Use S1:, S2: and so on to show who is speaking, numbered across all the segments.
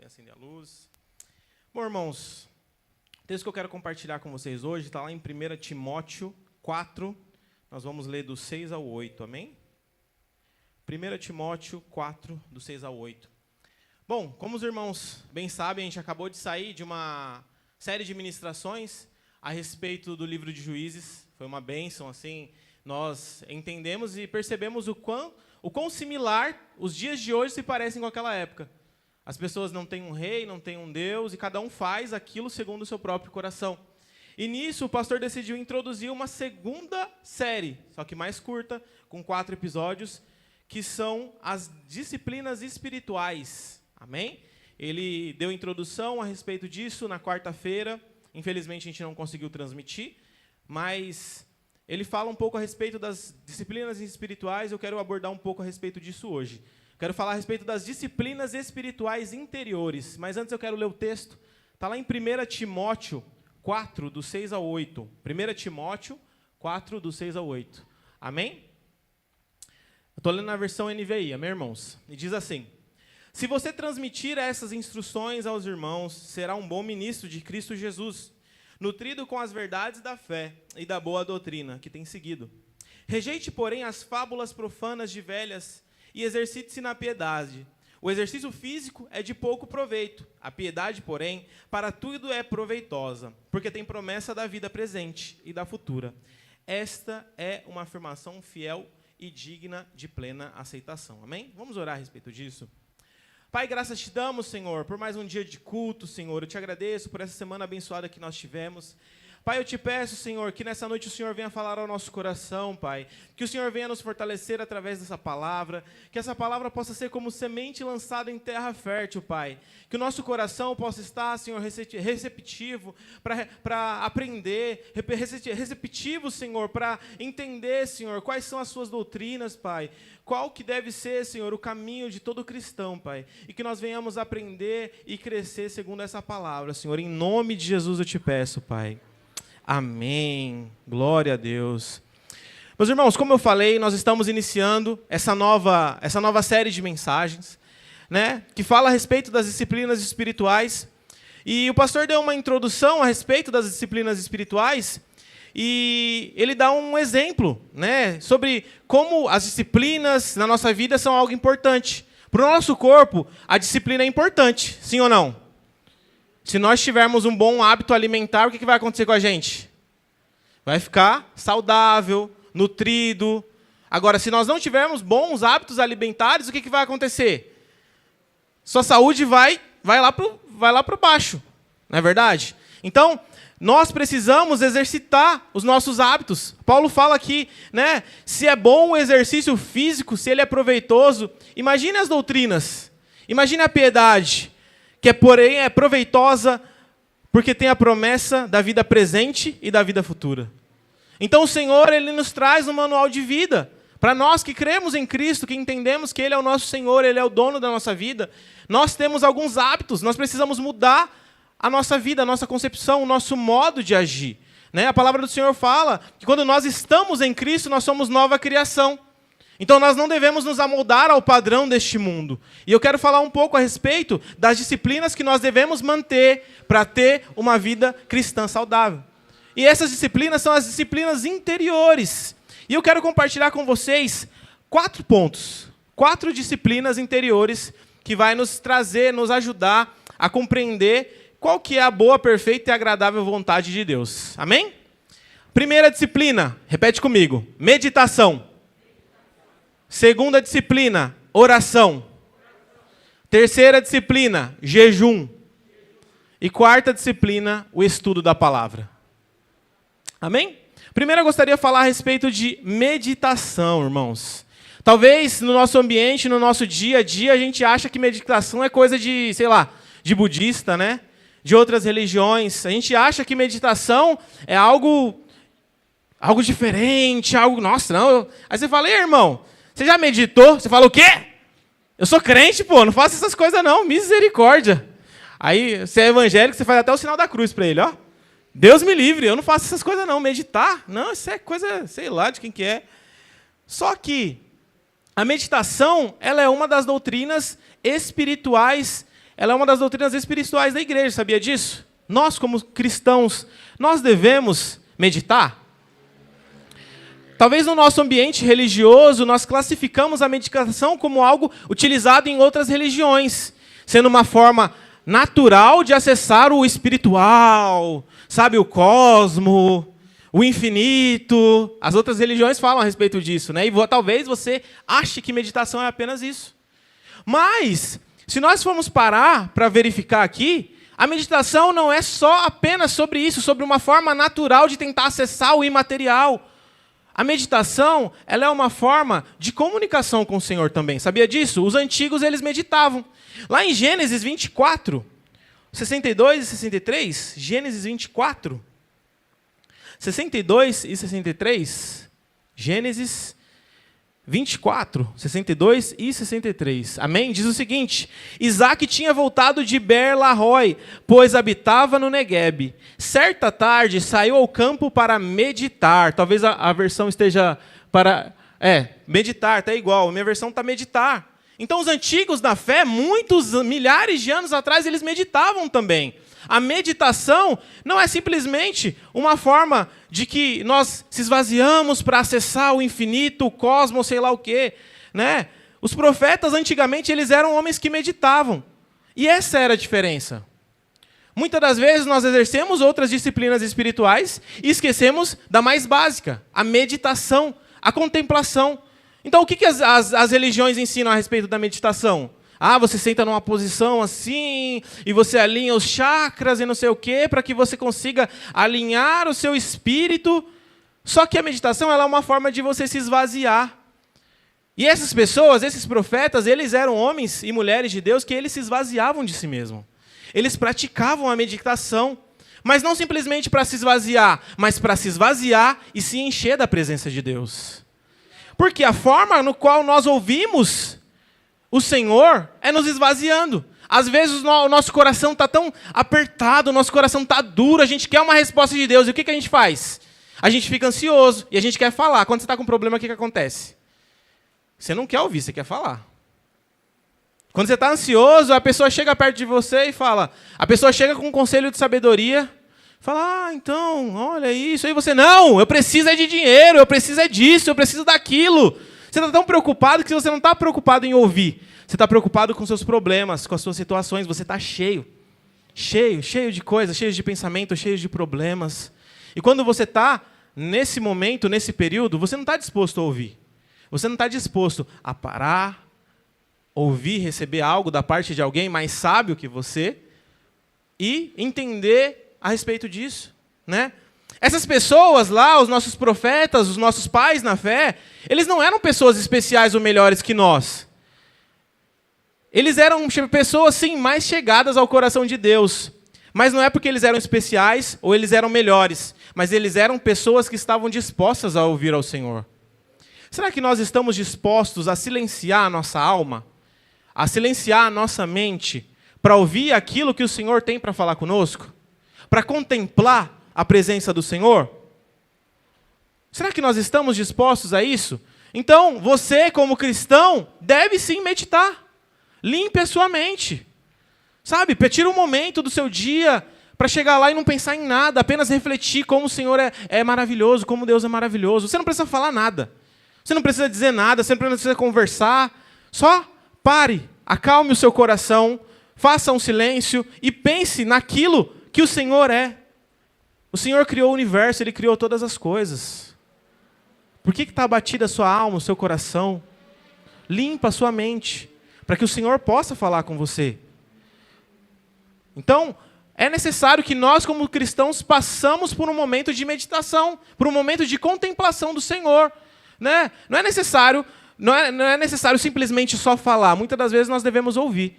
S1: Podem acender a luz. Bom, irmãos, o texto que eu quero compartilhar com vocês hoje está lá em 1 Timóteo 4. Nós vamos ler do 6 ao 8, amém? 1 Timóteo 4, do 6 ao 8. Bom, como os irmãos bem sabem, a gente acabou de sair de uma série de ministrações a respeito do livro de Juízes. Foi uma bênção, assim, nós entendemos e percebemos o quão similar os dias de hoje se parecem com aquela época. As pessoas não têm um rei, não têm um Deus, e cada um faz aquilo segundo o seu próprio coração. E nisso o pastor decidiu introduzir uma segunda série, só que mais curta, com 4 episódios, que são as disciplinas espirituais. Amém? Ele deu introdução a respeito disso na quarta-feira. Infelizmente a gente não conseguiu transmitir, mas ele fala um pouco a respeito das disciplinas espirituais. Eu quero abordar um pouco a respeito disso hoje. Quero falar a respeito das disciplinas espirituais interiores. Mas antes eu quero ler o texto. Está lá em 1 Timóteo 4, do 6 ao 8. 1 Timóteo 4, do 6 ao 8. Amém? Eu estou lendo na versão NVI, amém, irmãos? E diz assim: se você transmitir essas instruções aos irmãos, será um bom ministro de Cristo Jesus, nutrido com as verdades da fé e da boa doutrina que tem seguido. Rejeite, porém, as fábulas profanas de velhas e exercite-se na piedade. O exercício físico é de pouco proveito. A piedade, porém, para tudo é proveitosa, porque tem promessa da vida presente e da futura. Esta é uma afirmação fiel e digna de plena aceitação. Amém? Vamos orar a respeito disso? Pai, graças te damos, Senhor, por mais um dia de culto, Senhor. Eu te agradeço por essa semana abençoada que nós tivemos. Pai, eu te peço, Senhor, que nessa noite o Senhor venha falar ao nosso coração, Pai. Que o Senhor venha nos fortalecer através dessa palavra. Que essa palavra possa ser como semente lançada em terra fértil, Pai. Que o nosso coração possa estar, Senhor, receptivo para aprender. Receptivo, Senhor, para entender, Senhor, quais são as suas doutrinas, Pai. Qual que deve ser, Senhor, o caminho de todo cristão, Pai. E que nós venhamos aprender e crescer segundo essa palavra, Senhor. Em nome de Jesus eu te peço, Pai. Amém. Glória a Deus. Meus irmãos, como eu falei, nós estamos iniciando essa nova série de mensagens, né, que fala a respeito das disciplinas espirituais. E o pastor deu uma introdução a respeito das disciplinas espirituais e ele dá um exemplo, né, sobre como as disciplinas na nossa vida são algo importante. Para o nosso corpo, a disciplina é importante, sim ou não? Se nós tivermos um bom hábito alimentar, o que vai acontecer com a gente? Vai ficar saudável, nutrido. Agora, se nós não tivermos bons hábitos alimentares, o que vai acontecer? Sua saúde vai lá para baixo, não é verdade? Então, nós precisamos exercitar os nossos hábitos. Paulo fala aqui, né, se é bom o exercício físico, se ele é proveitoso. Imagine as doutrinas, imagine a piedade, que porém é proveitosa porque tem a promessa da vida presente e da vida futura. Então o Senhor, Ele nos traz um manual de vida. Para nós que cremos em Cristo, que entendemos que Ele é o nosso Senhor, Ele é o dono da nossa vida, nós temos alguns hábitos, nós precisamos mudar a nossa vida, a nossa concepção, o nosso modo de agir. Né? A palavra do Senhor fala que quando nós estamos em Cristo, nós somos nova criação. Então nós não devemos nos amoldar ao padrão deste mundo. E eu quero falar um pouco a respeito das disciplinas que nós devemos manter para ter uma vida cristã saudável. E essas disciplinas são as disciplinas interiores. E eu quero compartilhar com vocês 4 pontos, 4 disciplinas interiores que vai nos trazer, nos ajudar a compreender qual que é a boa, perfeita e agradável vontade de Deus. Amém? Primeira disciplina, repete comigo, meditação. Segunda disciplina, oração. Terceira disciplina, jejum. E quarta disciplina, o estudo da palavra. Amém? Primeiro eu gostaria de falar a respeito de meditação, irmãos. Talvez no nosso ambiente, no nosso dia a dia, a gente acha que meditação é coisa de, sei lá, de budista, né? De outras religiões. A gente acha que meditação é algo diferente, algo... Nossa, não. Aí você fala, irmão, você já meditou? Você fala, o quê? Eu sou crente, pô, não faço essas coisas não, misericórdia. Aí você é evangélico, você faz até o sinal da cruz para ele, ó. Deus me livre, eu não faço essas coisas não, meditar, não, isso é coisa, sei lá, de quem que é. Só que a meditação, ela é uma das doutrinas espirituais ela é uma das doutrinas espirituais da igreja, sabia disso? Nós, como cristãos, nós devemos meditar? Talvez no nosso ambiente religioso, nós classificamos a meditação como algo utilizado em outras religiões, sendo uma forma natural de acessar o espiritual, sabe, o cosmo, o infinito. As outras religiões falam a respeito disso, né? E talvez você ache que meditação é apenas isso. Mas, se nós formos parar para verificar aqui, a meditação não é só apenas sobre isso, sobre uma forma natural de tentar acessar o imaterial. A meditação, ela é uma forma de comunicação com o Senhor também. Sabia disso? Os antigos, eles meditavam. Lá em Gênesis 24, 62 e 63, Gênesis 24, 62 e 63, Gênesis 24, 62 e 63. Amém? Diz o seguinte: Isaac tinha voltado de Ber-la-Roi, pois habitava no Neguebe. Certa tarde saiu ao campo para meditar. Talvez a versão esteja para... meditar, está igual. A minha versão está meditar. Então os antigos da fé, milhares de anos atrás, eles meditavam também. A meditação não é simplesmente uma forma de que nós se esvaziamos para acessar o infinito, o cosmos, sei lá o quê, né? Os profetas, antigamente, eles eram homens que meditavam. E essa era a diferença. Muitas das vezes nós exercemos outras disciplinas espirituais e esquecemos da mais básica, a meditação, a contemplação. Então, o que as religiões ensinam a respeito da meditação? Você senta numa posição assim, e você alinha os chakras e não sei o quê, para que você consiga alinhar o seu espírito. Só que a meditação, ela é uma forma de você se esvaziar. E essas pessoas, esses profetas, eles eram homens e mulheres de Deus que eles se esvaziavam de si mesmos. Eles praticavam a meditação, mas não simplesmente para se esvaziar, mas para se esvaziar e se encher da presença de Deus. Porque a forma no qual nós ouvimos o Senhor é nos esvaziando. Às vezes o nosso coração está tão apertado, o nosso coração está duro, a gente quer uma resposta de Deus. E o que a gente faz? A gente fica ansioso e a gente quer falar. Quando você está com um problema, o que acontece? Você não quer ouvir, você quer falar. Quando você está ansioso, a pessoa chega perto de você e fala... A pessoa chega com um conselho de sabedoria, fala, então, olha isso. Aí você, não, eu preciso de dinheiro, eu preciso disso, eu preciso daquilo. Você está tão preocupado que você não está preocupado em ouvir. Você está preocupado com seus problemas, com as suas situações. Você está cheio de coisas, cheio de pensamentos, cheio de problemas. E quando você está nesse momento, nesse período, você não está disposto a ouvir. Você não está disposto a parar, ouvir, receber algo da parte de alguém mais sábio que você e entender a respeito disso, né? Essas pessoas lá, os nossos profetas, os nossos pais na fé, eles não eram pessoas especiais ou melhores que nós. Eles eram pessoas, sim, mais chegadas ao coração de Deus. Mas não é porque eles eram especiais ou eles eram melhores, mas eles eram pessoas que estavam dispostas a ouvir ao Senhor. Será que nós estamos dispostos a silenciar a nossa alma? A silenciar a nossa mente para ouvir aquilo que o Senhor tem para falar conosco? Para contemplar a presença do Senhor? Será que nós estamos dispostos a isso? Então, você, como cristão, deve sim meditar. Limpe a sua mente. Sabe, tira um momento do seu dia para chegar lá e não pensar em nada, apenas refletir como o Senhor é maravilhoso, como Deus é maravilhoso. Você não precisa falar nada. Você não precisa dizer nada, você não precisa conversar. Só pare, acalme o seu coração, faça um silêncio e pense naquilo que o Senhor é. O Senhor criou o universo, Ele criou todas as coisas. Por que está abatida a sua alma, o seu coração? Limpa a sua mente, para que o Senhor possa falar com você. Então, é necessário que nós, como cristãos, passamos por um momento de meditação, por um momento de contemplação do Senhor. Né? Não é necessário simplesmente só falar. Muitas das vezes nós devemos ouvir.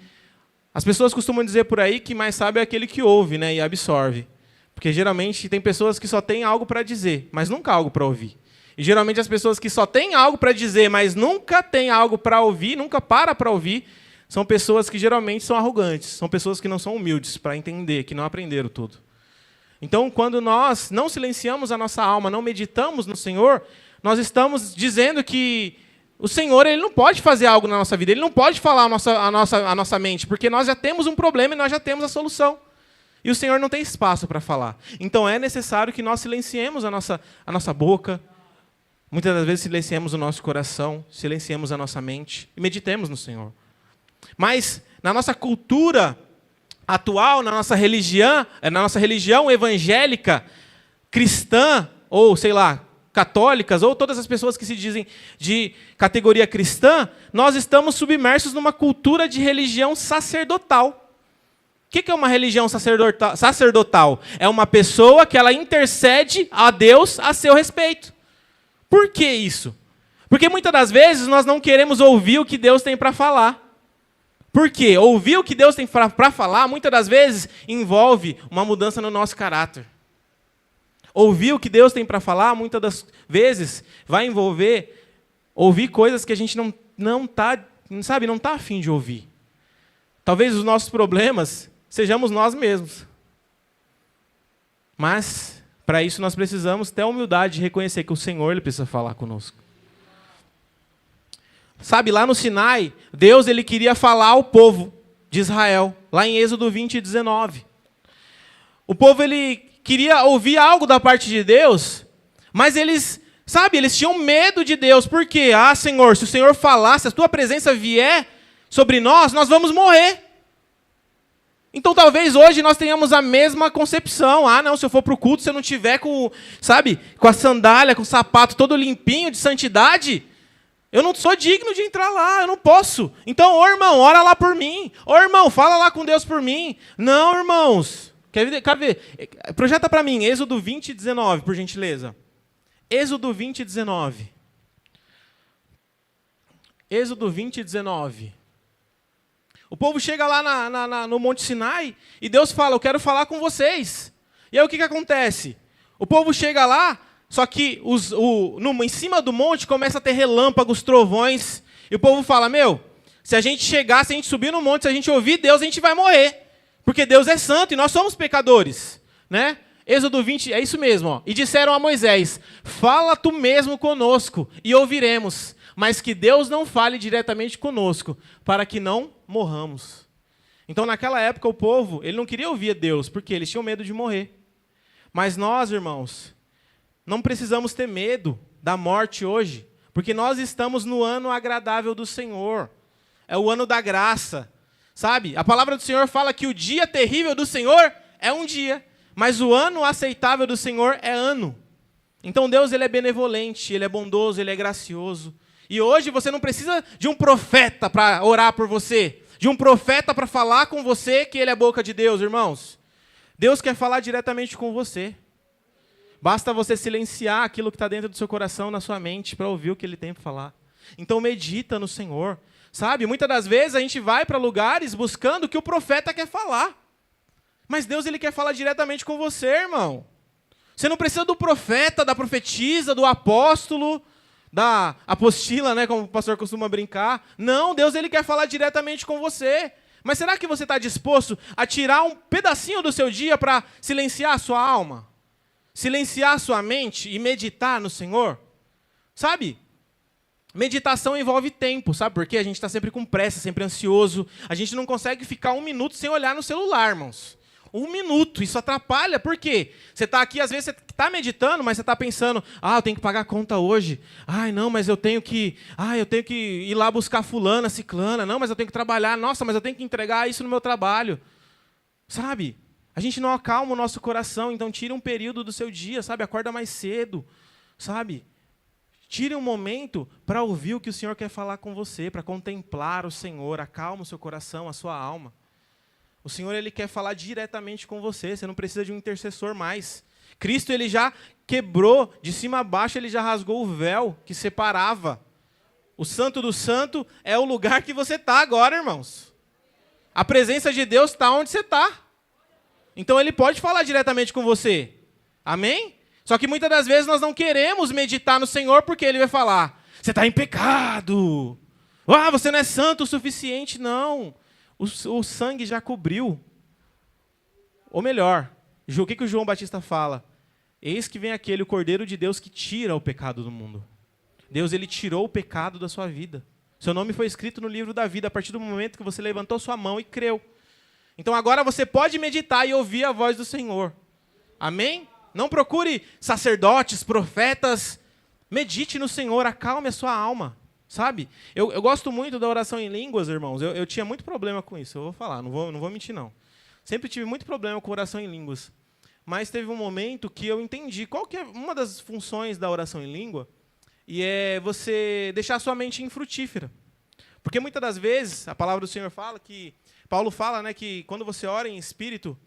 S1: As pessoas costumam dizer por aí que mais sábio é aquele que ouve, né, e absorve. Porque geralmente tem pessoas que só têm algo para dizer, mas nunca algo para ouvir. E geralmente as pessoas que só têm algo para dizer, mas nunca têm algo para ouvir, nunca para ouvir, são pessoas que geralmente são arrogantes, são pessoas que não são humildes para entender, que não aprenderam tudo. Então, quando nós não silenciamos a nossa alma, não meditamos no Senhor, nós estamos dizendo que O Senhor, Ele não pode fazer algo na nossa vida, Ele não pode falar a nossa mente, porque nós já temos um problema e nós já temos a solução. E o Senhor não tem espaço para falar. Então é necessário que nós silenciemos a nossa boca, muitas das vezes silenciemos o nosso coração, silenciemos a nossa mente e meditemos no Senhor. Mas na nossa cultura atual, na nossa religião evangélica, cristã, ou sei lá, católicas, ou todas as pessoas que se dizem de categoria cristã, nós estamos submersos numa cultura de religião sacerdotal. O que é uma religião sacerdotal? É uma pessoa que ela intercede a Deus a seu respeito. Por que isso? Porque muitas das vezes nós não queremos ouvir o que Deus tem para falar. Por quê? Ouvir o que Deus tem para falar, muitas das vezes, envolve uma mudança no nosso caráter. Ouvir o que Deus tem para falar, muitas das vezes, vai envolver ouvir coisas que a gente não está a fim de ouvir. Talvez os nossos problemas sejamos nós mesmos. Mas, para isso, nós precisamos ter a humildade de reconhecer que o Senhor Ele precisa falar conosco. Sabe, lá no Sinai, Deus ele queria falar ao povo de Israel, lá em Êxodo 20, 19. O povo ele queria ouvir algo da parte de Deus, mas eles tinham medo de Deus. Por quê? Ah, Senhor, se o Senhor falar, se a tua presença vier sobre nós vamos morrer. Então, talvez hoje nós tenhamos a mesma concepção. Ah, não, se eu for para o culto, se eu não tiver com a sandália, com o sapato todo limpinho, de santidade, eu não sou digno de entrar lá, eu não posso. Então, ô irmão, ora lá por mim. Ô irmão, fala lá com Deus por mim. Não, irmãos. Quer ver? Projeta para mim, Êxodo 20, 19, por gentileza. Êxodo 20, 19. Êxodo 20, 19. O povo chega lá no Monte Sinai e Deus fala, eu quero falar com vocês. E aí o que acontece? O povo chega lá, só que em cima do monte começa a ter relâmpagos, trovões. E o povo fala, se a gente subir no monte, se a gente ouvir Deus, a gente vai morrer. Porque Deus é santo e nós somos pecadores. Né? Êxodo 20, é isso mesmo. Ó. E disseram a Moisés, fala tu mesmo conosco e ouviremos. Mas que Deus não fale diretamente conosco, para que não morramos. Então, naquela época, o povo ele não queria ouvir Deus, porque eles tinham medo de morrer. Mas nós, irmãos, não precisamos ter medo da morte hoje, porque nós estamos no ano agradável do Senhor. É o ano da graça. Sabe? A palavra do Senhor fala que o dia terrível do Senhor é um dia, mas o ano aceitável do Senhor é ano. Então Deus ele é benevolente, Ele é bondoso, Ele é gracioso. E hoje você não precisa de um profeta para orar por você, de um profeta para falar com você que ele é a boca de Deus, irmãos. Deus quer falar diretamente com você. Basta você silenciar aquilo que está dentro do seu coração, na sua mente, para ouvir o que Ele tem para falar. Então medita no Senhor. Sabe, muitas das vezes a gente vai para lugares buscando o que o profeta quer falar. Mas Deus ele quer falar diretamente com você, irmão. Você não precisa do profeta, da profetisa, do apóstolo, da apostila, né, como o pastor costuma brincar. Não, Deus ele quer falar diretamente com você. Mas será que você está disposto a tirar um pedacinho do seu dia para silenciar a sua alma? Silenciar a sua mente e meditar no Senhor? Sabe? Meditação envolve tempo, sabe por quê? A gente está sempre com pressa, sempre ansioso. A gente não consegue ficar 1 minuto sem olhar no celular, irmãos. 1 minuto, isso atrapalha. Por quê? Você está aqui, às vezes você está meditando, mas você está pensando, eu tenho que pagar a conta hoje. Ai, não, mas eu tenho que ir lá buscar fulana, ciclana. Não, mas eu tenho que trabalhar. Nossa, mas eu tenho que entregar isso no meu trabalho. Sabe? A gente não acalma o nosso coração, então tira um período do seu dia, sabe? Acorda mais cedo, sabe? Tire um momento para ouvir o que o Senhor quer falar com você, para contemplar o Senhor, acalma o seu coração, a sua alma. O Senhor ele quer falar diretamente com você, você não precisa de um intercessor mais. Cristo ele já quebrou, de cima a baixo ele já rasgou o véu que separava. O Santo do Santo é o lugar que você está agora, irmãos. A presença de Deus está onde você está. Então ele pode falar diretamente com você. Amém? Só que muitas das vezes nós não queremos meditar no Senhor porque Ele vai falar, você está em pecado. Você não é santo o suficiente. Não. O sangue já cobriu. Ou melhor, o que o João Batista fala? Eis que vem aquele, o Cordeiro de Deus que tira o pecado do mundo. Deus, ele tirou o pecado da sua vida. Seu nome foi escrito no livro da vida a partir do momento que você levantou sua mão e creu. Então agora você pode meditar e ouvir a voz do Senhor. Amém? Não procure sacerdotes, profetas. Medite no Senhor, acalme a sua alma. Sabe? Eu gosto muito da oração em línguas, irmãos. Eu tinha muito problema com isso. Eu vou falar, não vou mentir, não. Sempre tive muito problema com oração em línguas. Mas teve um momento que eu entendi qual que é uma das funções da oração em língua, e é você deixar a sua mente infrutífera. Porque muitas das vezes, a palavra do Senhor fala que, Paulo fala, né, que quando você ora em espírito,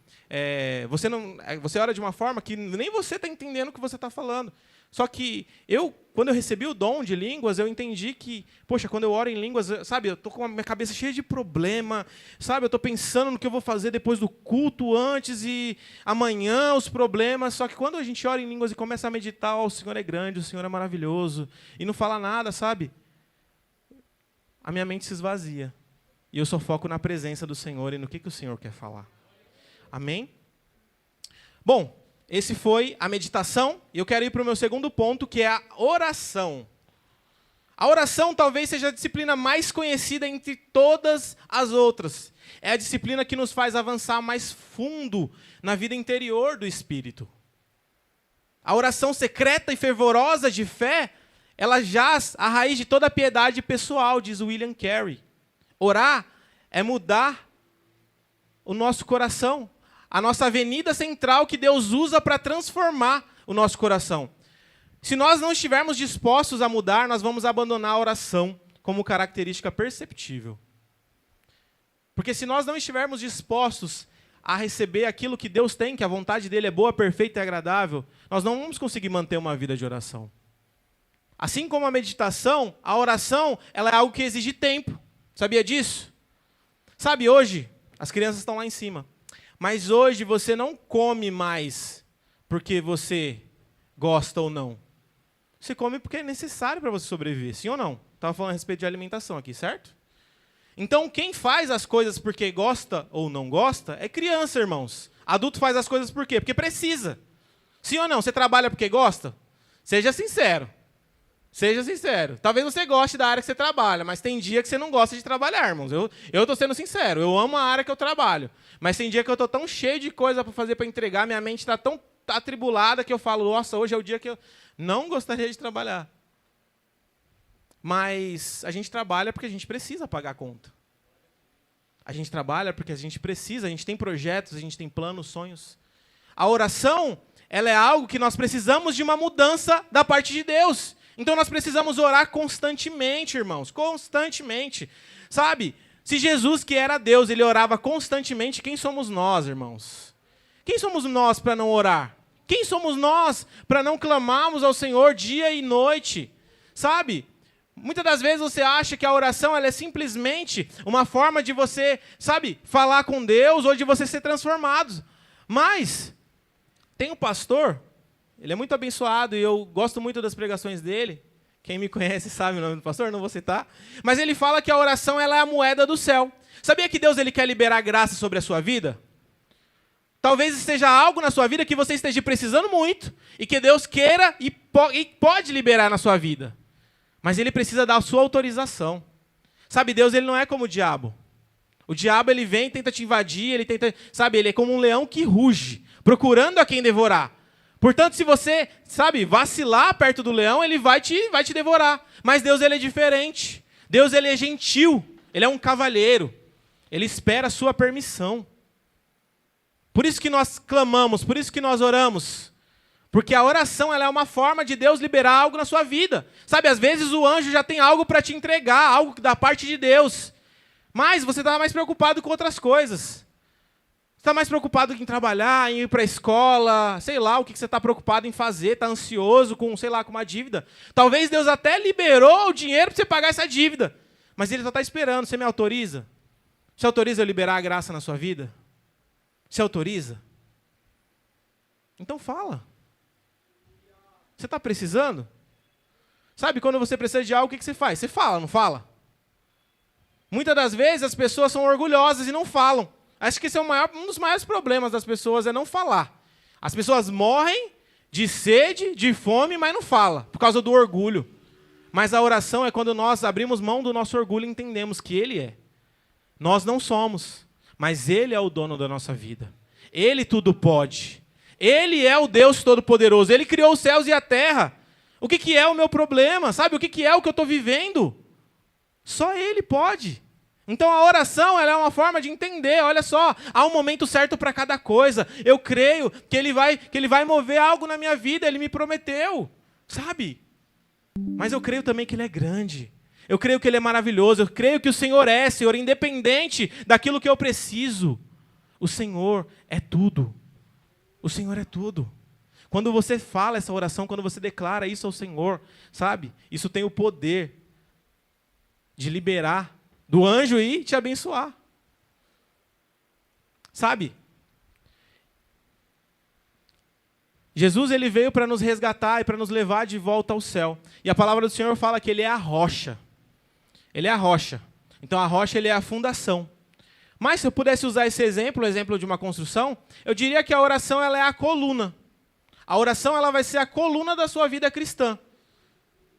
S1: você ora de uma forma que nem você está entendendo o que você está falando. Só que quando eu recebi o dom de línguas, eu entendi que, poxa, quando eu oro em línguas, sabe, eu estou com a minha cabeça cheia de problema, sabe, eu estou pensando no que eu vou fazer depois do culto, antes e amanhã, os problemas. Só que quando a gente ora em línguas e começa a meditar, o Senhor é grande, o Senhor é maravilhoso, e não fala nada, sabe, a minha mente se esvazia. E eu só foco na presença do Senhor e no que o Senhor quer falar. Amém? Bom, esse foi a meditação, e eu quero ir para o meu segundo ponto, que é a oração. A oração talvez seja a disciplina mais conhecida entre todas as outras. É a disciplina que nos faz avançar mais fundo na vida interior do Espírito. A oração secreta e fervorosa de fé, ela jaz à raiz de toda a piedade pessoal, diz William Carey. Orar é mudar o nosso coração, a nossa avenida central que Deus usa para transformar o nosso coração. Se nós não estivermos dispostos a mudar, nós vamos abandonar a oração como característica perceptível. Porque se nós não estivermos dispostos a receber aquilo que Deus tem, que a vontade dele é boa, perfeita e agradável, nós não vamos conseguir manter uma vida de oração. Assim como a meditação, a oração ela é algo que exige tempo. Sabia disso? Sabe, hoje, as crianças estão lá em cima. Mas hoje você não come mais porque você gosta ou não. Você come porque é necessário para você sobreviver, sim ou não? Estava falando a respeito de alimentação aqui, certo? Então, quem faz as coisas porque gosta ou não gosta é criança, irmãos. Adulto faz as coisas por quê? Porque precisa. Sim ou não? Você trabalha porque gosta? Seja sincero. Seja sincero. Talvez você goste da área que você trabalha, mas tem dia que você não gosta de trabalhar, irmãos. Eu estou sendo sincero. Eu amo a área que eu trabalho. Mas tem dia que eu estou tão cheio de coisa para fazer, para entregar, minha mente está tão atribulada que eu falo, nossa, hoje é o dia que eu não gostaria de trabalhar. Mas a gente trabalha porque a gente precisa pagar a conta. A gente trabalha porque a gente precisa, a gente tem projetos, a gente tem planos, sonhos. A oração, ela é algo que nós precisamos de uma mudança da parte de Deus. Então nós precisamos orar constantemente, irmãos, constantemente. Sabe, se Jesus, que era Deus, ele orava constantemente, quem somos nós, irmãos? Quem somos nós para não orar? Quem somos nós para não clamarmos ao Senhor dia e noite? Sabe, muitas das vezes você acha que a oração ela é simplesmente uma forma de você, sabe, falar com Deus ou de você ser transformado. Mas tem um pastor... Ele é muito abençoado e eu gosto muito das pregações dele. Quem me conhece sabe o nome do pastor, não vou citar. Mas ele fala que a oração ela é a moeda do céu. Sabia que Deus ele quer liberar graça sobre a sua vida? Talvez esteja algo na sua vida que você esteja precisando muito e que Deus queira e pode liberar na sua vida. Mas ele precisa dar a sua autorização. Sabe, Deus ele não é como o diabo. O diabo ele vem e tenta te invadir, ele tenta, sabe, ele é como um leão que ruge, procurando a quem devorar. Portanto, se você, sabe, vacilar perto do leão, ele vai te devorar. Mas Deus, ele é diferente. Deus, ele é gentil. Ele é um cavalheiro. Ele espera a sua permissão. Por isso que nós clamamos, por isso que nós oramos. Porque a oração ela é uma forma de Deus liberar algo na sua vida. Sabe, às vezes o anjo já tem algo para te entregar, algo da parte de Deus. Mas você está mais preocupado com outras coisas. Você está mais preocupado em trabalhar, em ir para a escola, sei lá, o que você está preocupado em fazer, está ansioso com, sei lá, com uma dívida. Talvez Deus até liberou o dinheiro para você pagar essa dívida, mas Ele só está esperando. Você me autoriza? Você autoriza eu liberar a graça na sua vida? Você autoriza? Então fala. Você está precisando? Sabe, quando você precisa de algo, o que você faz? Você fala, não fala? Muitas das vezes as pessoas são orgulhosas e não falam. Acho que esse é um dos maiores problemas das pessoas, é não falar. As pessoas morrem de sede, de fome, mas não falam, por causa do orgulho. Mas a oração é quando nós abrimos mão do nosso orgulho e entendemos que Ele é. Nós não somos, mas Ele é o dono da nossa vida. Ele tudo pode. Ele é o Deus Todo-Poderoso. Ele criou os céus e a terra. O que é o meu problema? Sabe, o que é o que eu estou vivendo? Só Ele pode. Então a oração ela é uma forma de entender, olha só, há um momento certo para cada coisa. Eu creio que Ele vai mover algo na minha vida, Ele me prometeu, sabe? Mas eu creio também que Ele é grande. Eu creio que Ele é maravilhoso. Eu creio que o Senhor é, Senhor, independente daquilo que eu preciso. O Senhor é tudo. O Senhor é tudo. Quando você fala essa oração, quando você declara isso ao Senhor, sabe? Isso tem o poder de liberar do anjo e te abençoar. Sabe? Jesus ele veio para nos resgatar e para nos levar de volta ao céu. E a palavra do Senhor fala que Ele é a rocha. Ele é a rocha. Então a rocha ele é a fundação. Mas se eu pudesse usar esse exemplo, o exemplo de uma construção, eu diria que a oração ela é a coluna. A oração ela vai ser a coluna da sua vida cristã.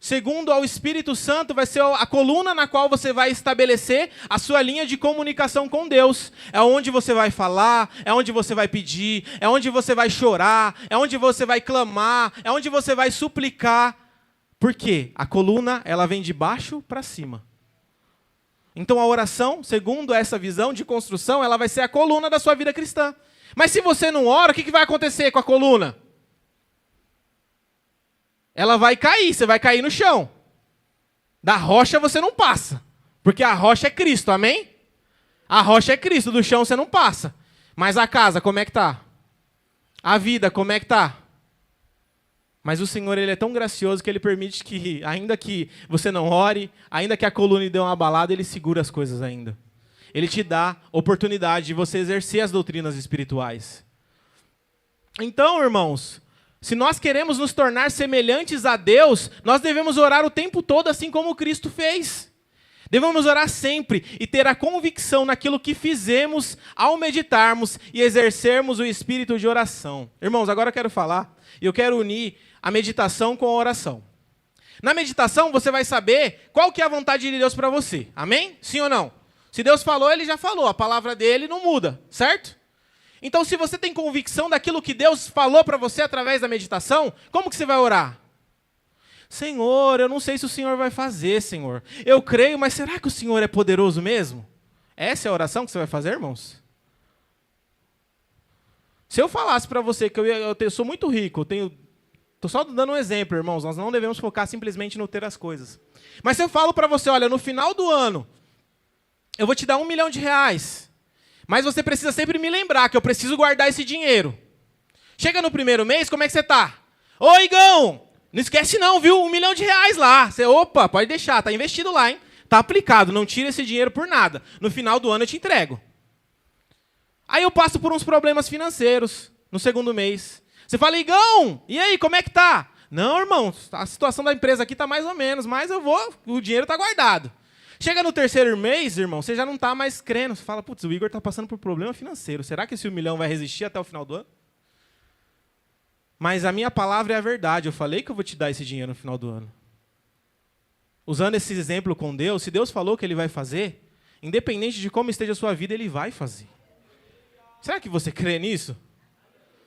S1: Segundo ao Espírito Santo, vai ser a coluna na qual você vai estabelecer a sua linha de comunicação com Deus. É onde você vai falar, é onde você vai pedir, é onde você vai chorar, é onde você vai clamar, é onde você vai suplicar. Por quê? A coluna ela vem de baixo para cima. Então a oração, segundo essa visão de construção, ela vai ser a coluna da sua vida cristã. Mas se você não ora, o que vai acontecer com a coluna? Ela vai cair, você vai cair no chão. Da rocha você não passa, porque a rocha é Cristo, amém? A rocha é Cristo, do chão você não passa. Mas a casa, como é que tá? A vida, como é que tá? Mas o Senhor, Ele é tão gracioso que Ele permite que, ainda que você não ore, ainda que a coluna lhe dê uma abalada, Ele segura as coisas ainda. Ele te dá oportunidade de você exercer as doutrinas espirituais. Então, irmãos, se nós queremos nos tornar semelhantes a Deus, nós devemos orar o tempo todo assim como Cristo fez. Devemos orar sempre e ter a convicção naquilo que fizemos ao meditarmos e exercermos o espírito de oração. Irmãos, agora eu quero falar e eu quero unir a meditação com a oração. Na meditação você vai saber qual que é a vontade de Deus para você. Amém? Sim ou não? Se Deus falou, Ele já falou. A palavra dele não muda, certo? Então, se você tem convicção daquilo que Deus falou para você através da meditação, como que você vai orar? Senhor, eu não sei se o Senhor vai fazer, Senhor. Eu creio, mas será que o Senhor é poderoso mesmo? Essa é a oração que você vai fazer, irmãos? Se eu falasse para você que eu sou muito rico, estou só dando um exemplo, irmãos, nós não devemos focar simplesmente no ter as coisas. Mas se eu falo para você, olha, no final do ano, eu vou te dar R$1 milhão, mas você precisa sempre me lembrar que eu preciso guardar esse dinheiro. Chega no primeiro mês, como é que você está? Ô, Igão, não esquece não, viu? R$1 milhão lá. Você, opa, pode deixar, está investido lá, hein? Está aplicado, não tira esse dinheiro por nada. No final do ano eu te entrego. Aí eu passo por uns problemas financeiros no segundo mês. Você fala, Igão, e aí, como é que tá? Não, irmão, a situação da empresa aqui está mais ou menos, mas o dinheiro está guardado. Chega no terceiro mês, irmão, você já não está mais crendo. Você fala, putz, o Igor está passando por problema financeiro. Será que esse R$1 milhão vai resistir até o final do ano? Mas a minha palavra é a verdade. Eu falei que eu vou te dar esse dinheiro no final do ano. Usando esse exemplo com Deus, se Deus falou que Ele vai fazer, independente de como esteja a sua vida, Ele vai fazer. Será que você crê nisso?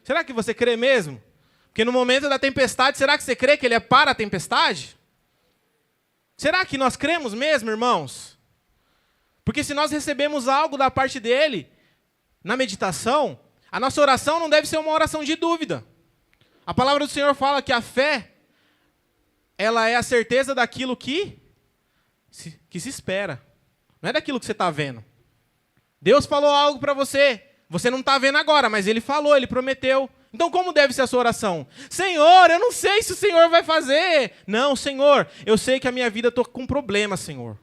S1: Será que você crê mesmo? Porque no momento da tempestade, será que você crê que Ele é para a tempestade? Será que nós cremos mesmo, irmãos? Porque se nós recebemos algo da parte dele, na meditação, a nossa oração não deve ser uma oração de dúvida. A palavra do Senhor fala que a fé, ela é a certeza daquilo que se espera. Não é daquilo que você está vendo. Deus falou algo para você, você não está vendo agora, mas Ele falou, Ele prometeu. Então, como deve ser a sua oração? Senhor, eu não sei se o Senhor vai fazer. Não, Senhor, eu sei que a minha vida estou com problema, Senhor.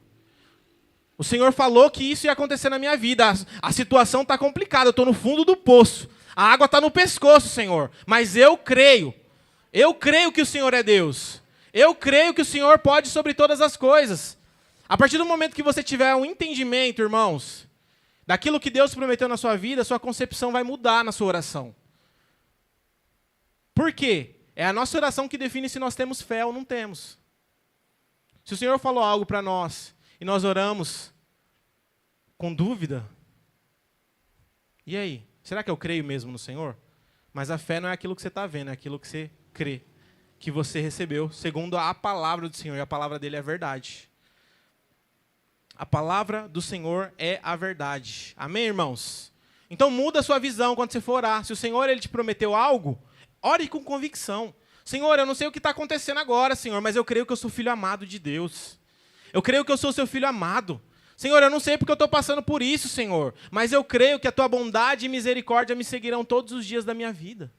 S1: O Senhor falou que isso ia acontecer na minha vida. A situação está complicada, eu estou no fundo do poço. A água está no pescoço, Senhor. Mas eu creio. Eu creio que o Senhor é Deus. Eu creio que o Senhor pode sobre todas as coisas. A partir do momento que você tiver um entendimento, irmãos, daquilo que Deus prometeu na sua vida, sua concepção vai mudar na sua oração. Por quê? É a nossa oração que define se nós temos fé ou não temos. Se o Senhor falou algo para nós e nós oramos com dúvida, e aí? Será que eu creio mesmo no Senhor? Mas a fé não é aquilo que você está vendo, é aquilo que você crê, que você recebeu, segundo a palavra do Senhor, e a palavra dele é verdade. A palavra do Senhor é a verdade. Amém, irmãos? Então muda a sua visão quando você for orar. Se o Senhor ele te prometeu algo, ore com convicção. Senhor, eu não sei o que está acontecendo agora, Senhor, mas eu creio que eu sou filho amado de Deus. Eu creio que eu sou seu filho amado. Senhor, eu não sei porque eu estou passando por isso, Senhor, mas eu creio que a tua bondade e misericórdia me seguirão todos os dias da minha vida.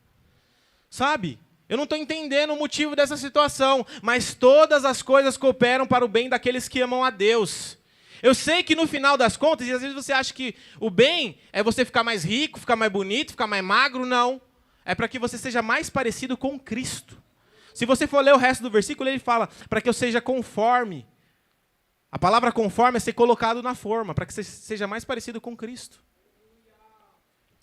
S1: Sabe? Eu não estou entendendo o motivo dessa situação, mas todas as coisas cooperam para o bem daqueles que amam a Deus. Eu sei que no final das contas, e às vezes você acha que o bem é você ficar mais rico, ficar mais bonito, ficar mais magro, não. É para que você seja mais parecido com Cristo. Se você for ler o resto do versículo, ele fala, para que eu seja conforme. A palavra conforme é ser colocado na forma, para que você seja mais parecido com Cristo.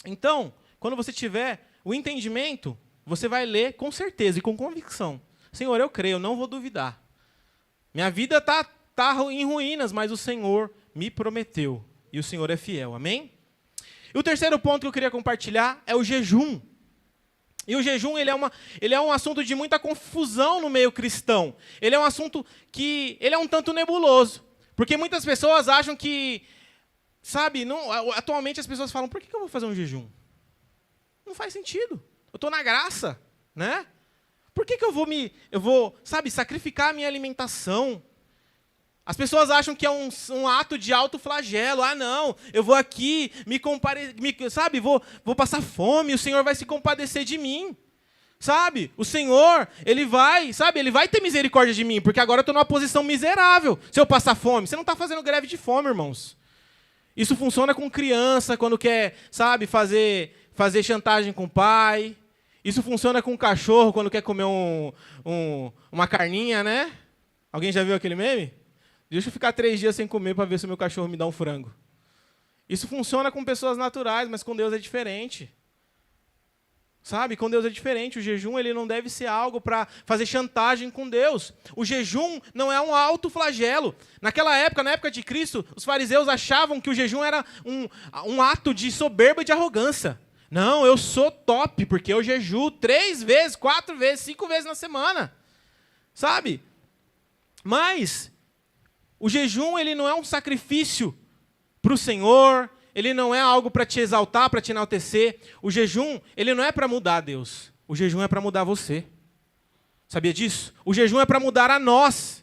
S1: Então, quando você tiver o entendimento, você vai ler com certeza e com convicção. Senhor, eu creio, eu não vou duvidar. Minha vida está em ruínas, mas o Senhor me prometeu. E o Senhor é fiel, amém? E o terceiro ponto que eu queria compartilhar é o jejum. E o jejum ele é um assunto de muita confusão no meio cristão. Ele é um assunto que ele é um tanto nebuloso. Porque muitas pessoas acham que, sabe, atualmente as pessoas falam, por que eu vou fazer um jejum? Não faz sentido. Eu estou na graça, né? Por que eu vou, sabe, sacrificar a minha alimentação? As pessoas acham que é um ato de autoflagelo. Ah, não, eu vou aqui, vou passar fome, o Senhor vai se compadecer de mim. Sabe? O Senhor, Ele vai ter misericórdia de mim, porque agora eu estou numa posição miserável. Se eu passar fome, você não está fazendo greve de fome, irmãos. Isso funciona com criança, quando quer, sabe, fazer chantagem com o pai. Isso funciona com cachorro, quando quer comer uma carninha, né? Alguém já viu aquele meme? Deixa eu ficar 3 dias sem comer para ver se o meu cachorro me dá um frango. Isso funciona com pessoas naturais, mas com Deus é diferente. Sabe? Com Deus é diferente. O jejum ele não deve ser algo para fazer chantagem com Deus. O jejum não é um autoflagelo. Naquela época, na época de Cristo, os fariseus achavam que o jejum era um ato de soberba e de arrogância. Não, eu sou top, porque eu jejuo 3 vezes, 4 vezes, 5 vezes na semana. Sabe? Mas o jejum ele não é um sacrifício para o Senhor, ele não é algo para te exaltar, para te enaltecer. O jejum ele não é para mudar Deus, o jejum é para mudar você. Sabia disso? O jejum é para mudar a nós.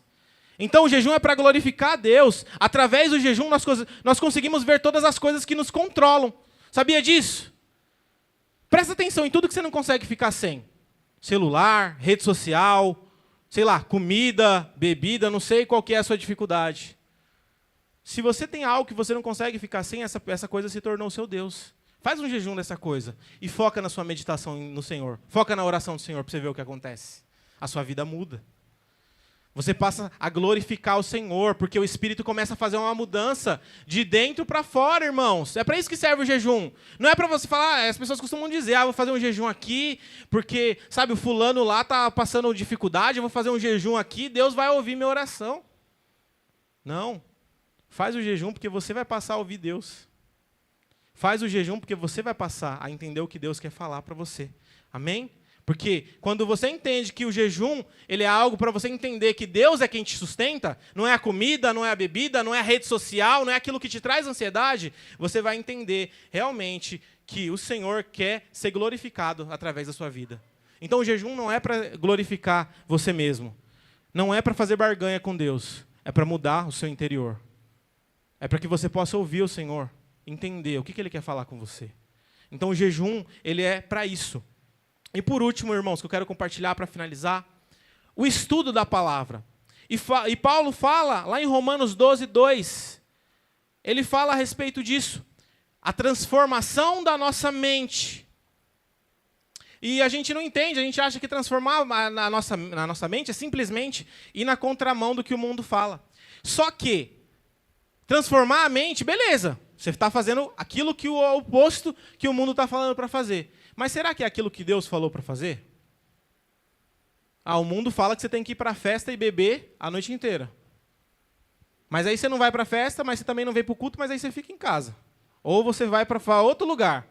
S1: Então o jejum é para glorificar a Deus. Através do jejum nós conseguimos ver todas as coisas que nos controlam. Sabia disso? Presta atenção em tudo que você não consegue ficar sem. Celular, rede social, sei lá, comida, bebida, não sei qual que é a sua dificuldade. Se você tem algo que você não consegue ficar sem, essa coisa se tornou o seu Deus. Faz um jejum dessa coisa e foca na sua meditação no Senhor. Foca na oração do Senhor para você ver o que acontece. A sua vida muda. Você passa a glorificar o Senhor, porque o Espírito começa a fazer uma mudança de dentro para fora, irmãos. É para isso que serve o jejum. Não é para você falar, as pessoas costumam dizer, vou fazer um jejum aqui, porque, sabe, o fulano lá está passando dificuldade, eu vou fazer um jejum aqui, Deus vai ouvir minha oração. Não. Faz o jejum porque você vai passar a ouvir Deus. Faz o jejum porque você vai passar a entender o que Deus quer falar para você. Amém? Porque quando você entende que o jejum ele é algo para você entender que Deus é quem te sustenta, não é a comida, não é a bebida, não é a rede social, não é aquilo que te traz ansiedade, você vai entender realmente que o Senhor quer ser glorificado através da sua vida. Então o jejum não é para glorificar você mesmo. Não é para fazer barganha com Deus. É para mudar o seu interior. É para que você possa ouvir o Senhor, entender o que Ele quer falar com você. Então o jejum ele é para isso. E por último, irmãos, que eu quero compartilhar para finalizar, o estudo da palavra. E Paulo fala, lá em Romanos 12:2, ele fala a respeito disso. A transformação da nossa mente. E a gente não entende, a gente acha que transformar na nossa mente é simplesmente ir na contramão do que o mundo fala. Só que, transformar a mente, beleza, você está fazendo aquilo que o oposto que o mundo está falando para fazer. Mas será que é aquilo que Deus falou para fazer? O mundo fala que você tem que ir para a festa e beber a noite inteira. Mas aí você não vai para a festa, mas você também não vem para o culto, mas aí você fica em casa. Ou você vai para outro lugar.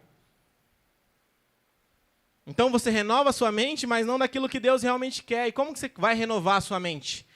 S1: Então você renova a sua mente, mas não daquilo que Deus realmente quer. E como que você vai renovar a sua mente?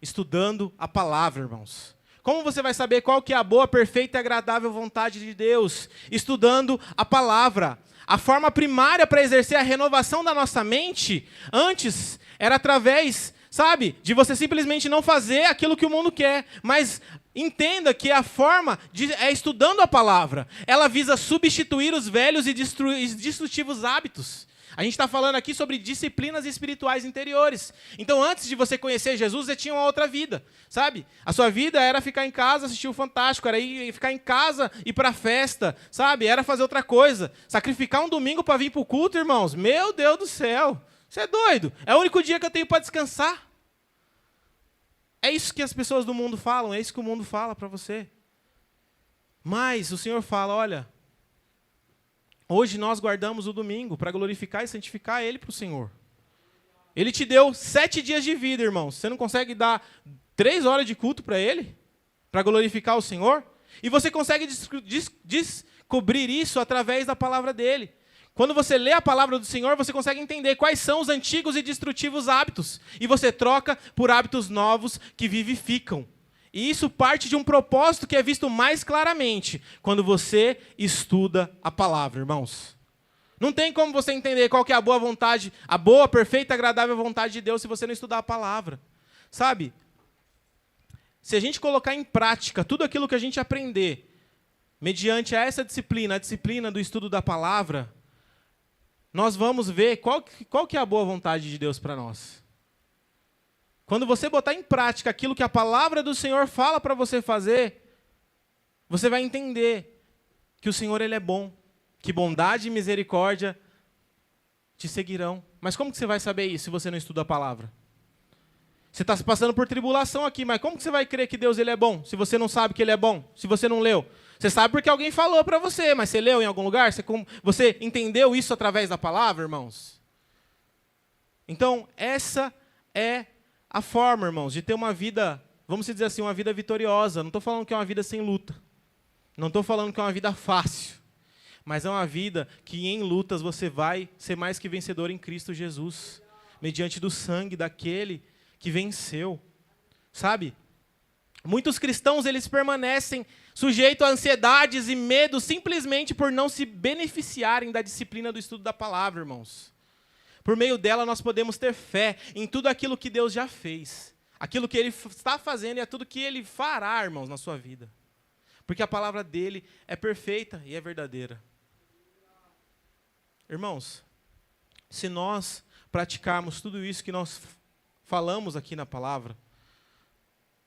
S1: Estudando a palavra, irmãos. Como você vai saber qual que é a boa, perfeita e agradável vontade de Deus? Estudando a palavra. A forma primária para exercer a renovação da nossa mente, antes, era através, sabe, de você simplesmente não fazer aquilo que o mundo quer. Mas entenda que a forma é estudando a palavra. Ela visa substituir os velhos e destrutivos hábitos. A gente está falando aqui sobre disciplinas espirituais interiores. Então, antes de você conhecer Jesus, você tinha uma outra vida, sabe? A sua vida era ficar em casa, assistir o Fantástico, era ficar em casa, ir para a festa, sabe? Era fazer outra coisa. Sacrificar um domingo para vir para o culto, irmãos. Meu Deus do céu. Você é doido. É o único dia que eu tenho para descansar. É isso que as pessoas do mundo falam, é isso que o mundo fala para você. Mas o Senhor fala, olha... Hoje nós guardamos o domingo para glorificar e santificar Ele para o Senhor. Ele te deu 7 dias de vida, irmãos. Você não consegue dar 3 horas de culto para Ele? Para glorificar o Senhor? E você consegue descobrir isso através da palavra dEle. Quando você lê a palavra do Senhor, você consegue entender quais são os antigos e destrutivos hábitos. E você troca por hábitos novos que vivificam. E isso parte de um propósito que é visto mais claramente quando você estuda a palavra, irmãos. Não tem como você entender qual que é a boa vontade, a boa, perfeita, agradável vontade de Deus se você não estudar a palavra. Sabe? Se a gente colocar em prática tudo aquilo que a gente aprender, mediante essa disciplina, a disciplina do estudo da palavra, nós vamos ver qual que é a boa vontade de Deus para nós. Quando você botar em prática aquilo que a palavra do Senhor fala para você fazer, você vai entender que o Senhor ele é bom, que bondade e misericórdia te seguirão. Mas como que você vai saber isso se você não estuda a palavra? Você está passando por tribulação aqui, mas como que você vai crer que Deus ele é bom, se você não sabe que ele é bom, se você não leu? Você sabe porque alguém falou para você, mas você leu em algum lugar? Você entendeu isso através da palavra, irmãos? Então, essa é a forma, irmãos, de ter uma vida, vamos dizer assim, uma vida vitoriosa. Não estou falando que é uma vida sem luta. Não estou falando que é uma vida fácil. Mas é uma vida que em lutas você vai ser mais que vencedor em Cristo Jesus. Mediante do sangue daquele que venceu. Sabe? Muitos cristãos, eles permanecem sujeitos a ansiedades e medos simplesmente por não se beneficiarem da disciplina do estudo da palavra, irmãos. Por meio dela, nós podemos ter fé em tudo aquilo que Deus já fez. Aquilo que Ele está fazendo e é tudo que Ele fará, irmãos, na sua vida. Porque a palavra dEle é perfeita e é verdadeira. Irmãos, se nós praticarmos tudo isso que nós falamos aqui na palavra,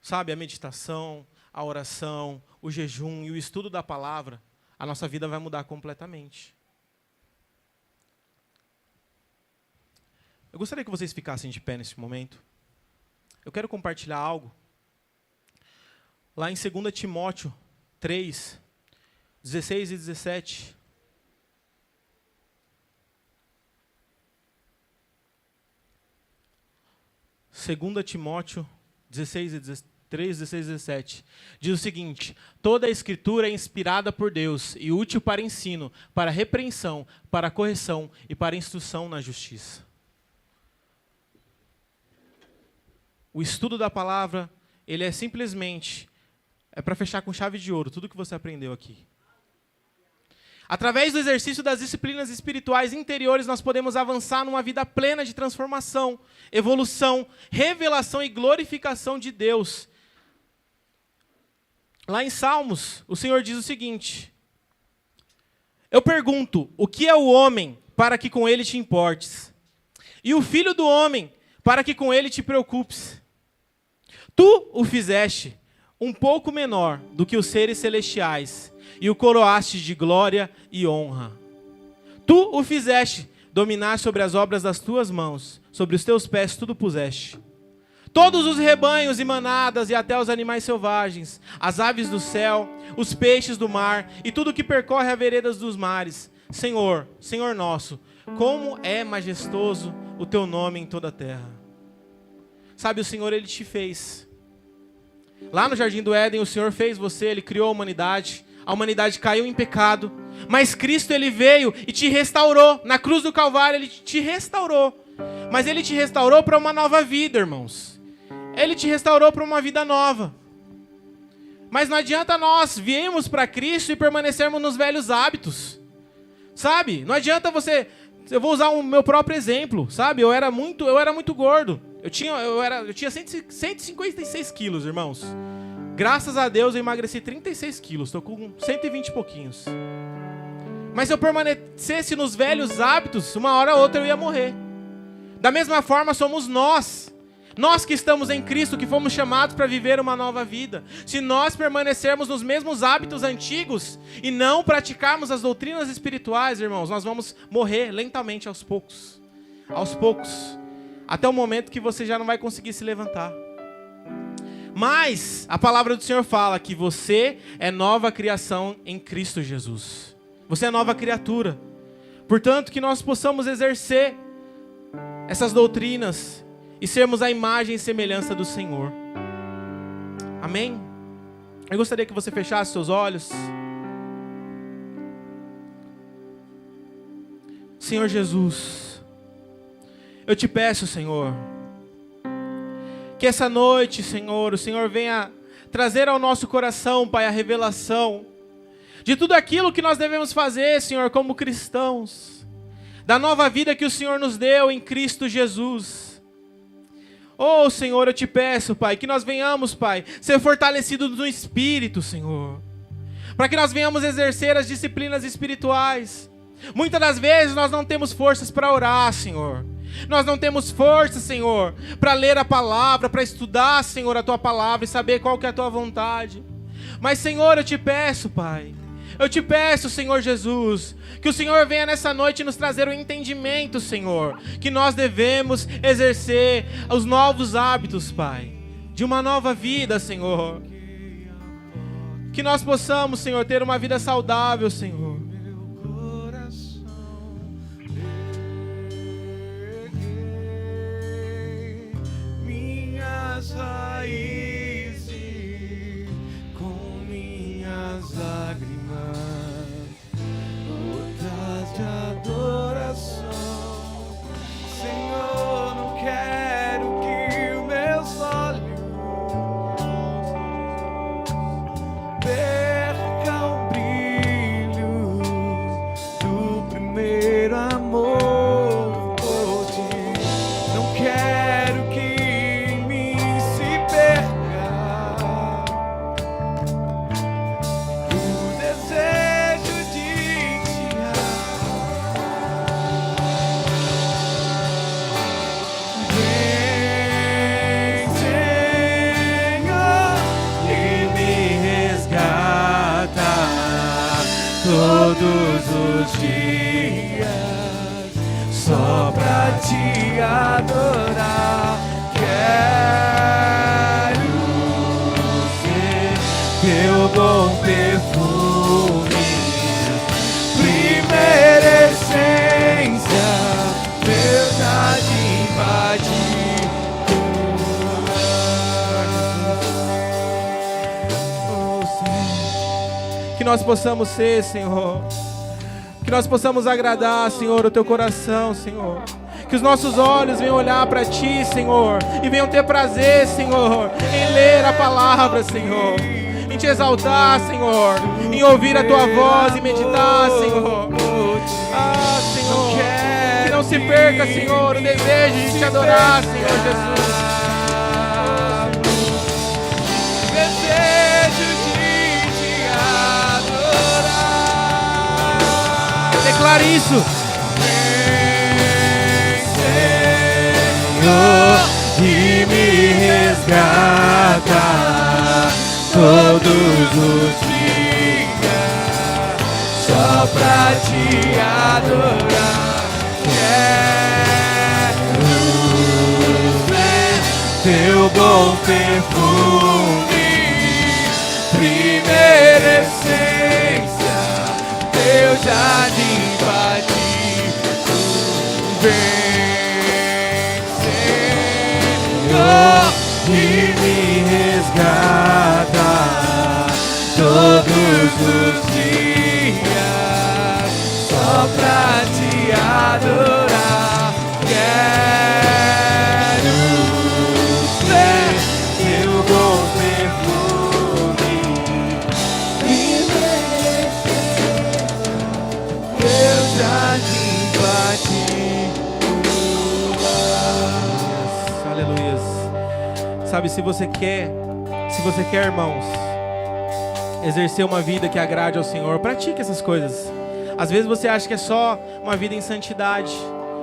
S1: sabe, a meditação, a oração, o jejum e o estudo da palavra, a nossa vida vai mudar completamente. Eu gostaria que vocês ficassem de pé nesse momento. Eu quero compartilhar algo. Lá em 2 Timóteo 3, 16 e 17. Segunda Timóteo 3, 16 e 17. Diz o seguinte: toda a Escritura é inspirada por Deus e útil para ensino, para repreensão, para correção e para instrução na justiça. O estudo da palavra, ele é simplesmente, para fechar com chave de ouro, tudo que você aprendeu aqui. Através do exercício das disciplinas espirituais interiores, nós podemos avançar numa vida plena de transformação, evolução, revelação e glorificação de Deus. Lá em Salmos, o Senhor diz o seguinte: eu pergunto, o que é o homem para que com ele te importes? E o filho do homem para que com ele te preocupes? Tu o fizeste um pouco menor do que os seres celestiais, e o coroaste de glória e honra. Tu o fizeste dominar sobre as obras das tuas mãos, sobre os teus pés tudo puseste. Todos os rebanhos e manadas e até os animais selvagens, as aves do céu, os peixes do mar e tudo que percorre as veredas dos mares. Senhor, Senhor nosso, como é majestoso o teu nome em toda a terra. Sabe, o Senhor, Ele te fez. Lá no Jardim do Éden, o Senhor fez você, Ele criou a humanidade caiu em pecado, mas Cristo, Ele veio e te restaurou. Na cruz do Calvário, Ele te restaurou. Mas Ele te restaurou para uma nova vida, irmãos. Ele te restaurou para uma vida nova. Mas não adianta nós virmos para Cristo e permanecermos nos velhos hábitos. Sabe? Não adianta você... Eu vou usar o meu próprio exemplo, sabe? Eu era muito gordo. Eu tinha 156 quilos, irmãos. Graças a Deus eu emagreci 36 quilos. Estou com 120 e pouquinhos. Mas se eu permanecesse nos velhos hábitos, uma hora ou outra eu ia morrer. Da mesma forma somos nós. Nós que estamos em Cristo, que fomos chamados para viver uma nova vida. Se nós permanecermos nos mesmos hábitos antigos e não praticarmos as doutrinas espirituais, irmãos, nós vamos morrer lentamente aos poucos. Aos poucos. Até o momento que você já não vai conseguir se levantar. Mas a palavra do Senhor fala que você é nova criação em Cristo Jesus. Você é nova criatura. Portanto, que nós possamos exercer essas doutrinas e sermos a imagem e semelhança do Senhor. Amém? Eu gostaria que você fechasse seus olhos. Senhor Jesus, eu te peço, Senhor, que essa noite, Senhor, o Senhor venha trazer ao nosso coração, Pai, a revelação de tudo aquilo que nós devemos fazer, Senhor, como cristãos, da nova vida que o Senhor nos deu em Cristo Jesus. Oh, Senhor, eu te peço, Pai, que nós venhamos, Pai, ser fortalecidos no Espírito, Senhor, para que nós venhamos exercer as disciplinas espirituais. Muitas das vezes nós não temos forças para orar, Senhor. Nós não temos força, Senhor, para ler a palavra, para estudar, Senhor, a Tua palavra e saber qual que é a Tua vontade. Mas, Senhor, eu te peço, Pai, eu te peço, Senhor Jesus, que o Senhor venha nessa noite nos trazer o entendimento, Senhor, que nós devemos exercer os novos hábitos, Pai, de uma nova vida, Senhor. Que nós possamos, Senhor, ter uma vida saudável, Senhor.
S2: Raízes com minhas lágrimas, gotas de adoração. Senhor, não quero que os meus olhos percam o brilho do primeiro amor por ti. Não quero que todos os dias, só pra te adorar. Quero ser teu bom perfume, primeira essência, teu jardim invadir.
S1: Que nós possamos ser, Senhor, que nós possamos agradar, Senhor, o Teu coração, Senhor. Que os nossos olhos venham olhar para Ti, Senhor, e venham ter prazer, Senhor, em ler a palavra, Senhor, em Te exaltar, Senhor, em ouvir a Tua voz e meditar, Senhor. Ah, Senhor, que não se perca, Senhor, o desejo de Te adorar, Senhor Jesus. Declare isso.
S2: Vem, Senhor, e me resgata todos os dias, só pra te adorar. Quero ver teu bom perfume, primeira essência, teu jardim. Vem, Senhor, e me resgata os dias só pra te adorar. Quero ser teu bom perfume e Deus jardim particular.
S1: Aleluias. Sabe, se você quer, irmãos, exercer uma vida que agrade ao Senhor, pratique essas coisas. Às vezes você acha que é só uma vida em santidade,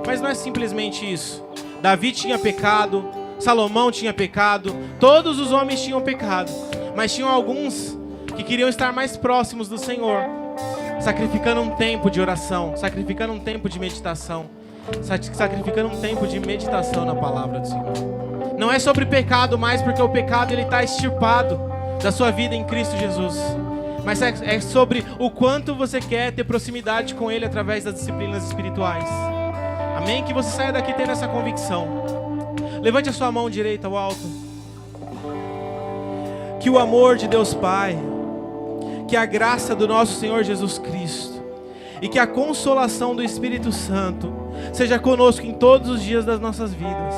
S1: mas não é simplesmente isso. Davi tinha pecado, Salomão tinha pecado, todos os homens tinham pecado, mas tinham alguns que queriam estar mais próximos do Senhor, sacrificando um tempo de oração, sacrificando um tempo de meditação, sacrificando um tempo de meditação na palavra do Senhor. Não é sobre pecado mais, porque o pecado ele está extirpado da sua vida em Cristo Jesus, mas é sobre o quanto você quer ter proximidade com Ele através das disciplinas espirituais. Amém? Que você saia daqui tendo essa convicção. Levante a sua mão direita ao alto. Que o amor de Deus Pai, que a graça do nosso Senhor Jesus Cristo e que a consolação do Espírito Santo seja conosco em todos os dias das nossas vidas.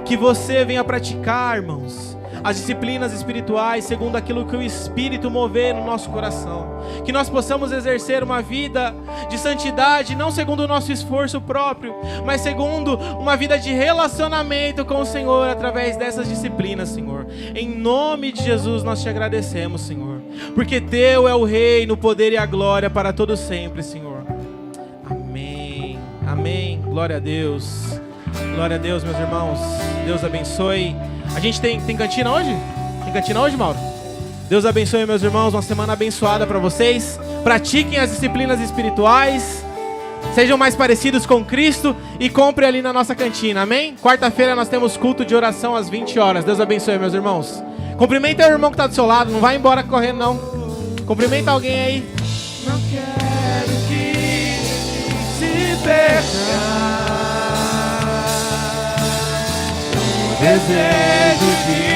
S1: Que você venha praticar, irmãos, as disciplinas espirituais segundo aquilo que o Espírito mover no nosso coração. Que nós possamos exercer uma vida de santidade, não segundo o nosso esforço próprio, mas segundo uma vida de relacionamento com o Senhor através dessas disciplinas, Senhor. Em nome de Jesus nós te agradecemos, Senhor, porque Teu é o reino, o poder e a glória para todo sempre, Senhor. Amém, amém, glória a Deus. Glória a Deus, meus irmãos. Deus abençoe. A gente tem cantina hoje? Tem cantina hoje, Mauro? Deus abençoe, meus irmãos. Uma semana abençoada para vocês. Pratiquem as disciplinas espirituais. Sejam mais parecidos com Cristo e compre ali na nossa cantina, amém? Quarta-feira nós temos culto de oração às 20 horas. Deus abençoe, meus irmãos. Cumprimenta o irmão que está do seu lado. Não vai embora correndo, não. Cumprimenta alguém aí.
S2: Não quero que se perca. Desejo de